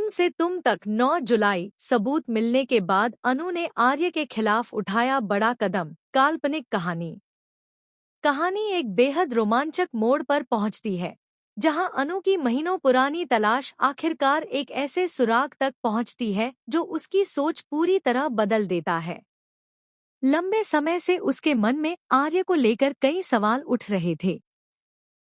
तुम से तुम तक 9 जुलाई सबूत मिलने के बाद अनु ने आर्य के खिलाफ उठाया बड़ा कदम। काल्पनिक कहानी एक बेहद रोमांचक मोड़ पर पहुंचती है, जहां अनु की महीनों पुरानी तलाश आखिरकार एक ऐसे सुराग तक पहुंचती है जो उसकी सोच पूरी तरह बदल देता है। लंबे समय से उसके मन में आर्य को लेकर कई सवाल उठ रहे थे।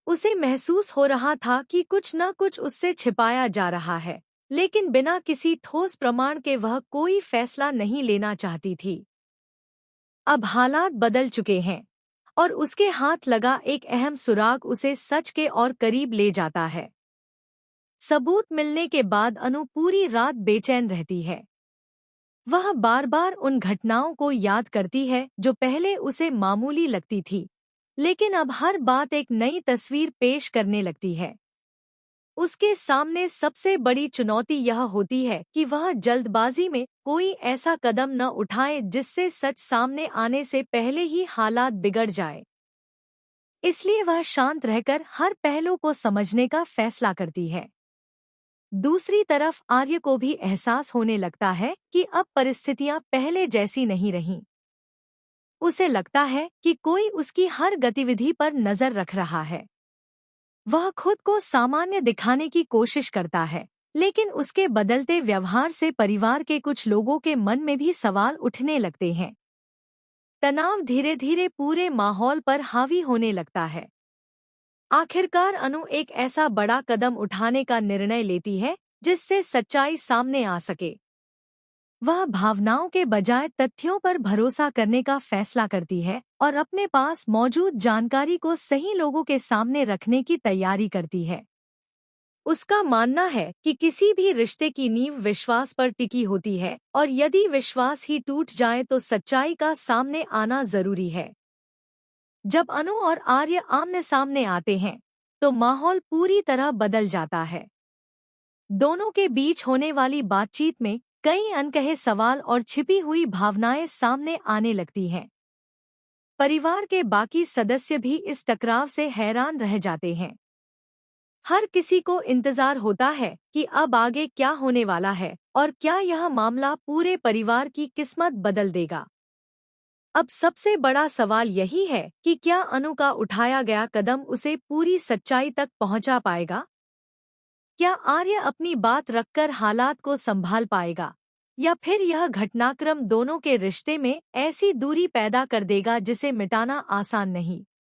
उसे महसूस हो रहा था कि कुछ न कुछ उससे छिपाया जा रहा है, लेकिन बिना किसी ठोस प्रमाण के वह कोई फैसला नहीं लेना चाहती थी। अब हालात बदल चुके हैं और उसके हाथ लगा एक अहम सुराग उसे सच के और करीब ले जाता है। सबूत मिलने के बाद अनु पूरी रात बेचैन रहती है। वह बार बार उन घटनाओं को याद करती है जो पहले उसे मामूली लगती थी, लेकिन अब हर बात एक नई तस्वीर पेश करने लगती है। उसके सामने सबसे बड़ी चुनौती यह होती है कि वह जल्दबाजी में कोई ऐसा कदम न उठाए जिससे सच सामने आने से पहले ही हालात बिगड़ जाए। इसलिए वह शांत रहकर हर पहलू को समझने का फैसला करती है। दूसरी तरफ आर्य को भी एहसास होने लगता है कि अब परिस्थितियां पहले जैसी नहीं रहीं। उसे लगता है कि कोई उसकी हर गतिविधि पर नजर रख रहा है। वह खुद को सामान्य दिखाने की कोशिश करता है, लेकिन उसके बदलते व्यवहार से परिवार के कुछ लोगों के मन में भी सवाल उठने लगते हैं। तनाव धीरे धीरे पूरे माहौल पर हावी होने लगता है। आखिरकार अनु एक ऐसा बड़ा कदम उठाने का निर्णय लेती है जिससे सच्चाई सामने आ सके। वह भावनाओं के बजाय तथ्यों पर भरोसा करने का फैसला करती है और अपने पास मौजूद जानकारी को सही लोगों के सामने रखने की तैयारी करती है। उसका मानना है कि किसी भी रिश्ते की नींव विश्वास पर टिकी होती है और यदि विश्वास ही टूट जाए तो सच्चाई का सामने आना जरूरी है। जब अनु और आर्य आमने सामने आते हैं तो माहौल पूरी तरह बदल जाता है। दोनों के बीच होने वाली बातचीत में कई अनकहे सवाल और छिपी हुई भावनाएं सामने आने लगती हैं। परिवार के बाकी सदस्य भी इस टकराव से हैरान रह जाते हैं। हर किसी को इंतजार होता है कि अब आगे क्या होने वाला है और क्या यह मामला पूरे परिवार की किस्मत बदल देगा। अब सबसे बड़ा सवाल यही है कि क्या अनु का उठाया गया कदम उसे पूरी सच्चाई तक पहुंचा पाएगा? क्या आर्य अपनी बात रखकर हालात को संभाल पाएगा, या फिर यह घटनाक्रम दोनों के रिश्ते में ऐसी दूरी पैदा कर देगा जिसे मिटाना आसान नहीं?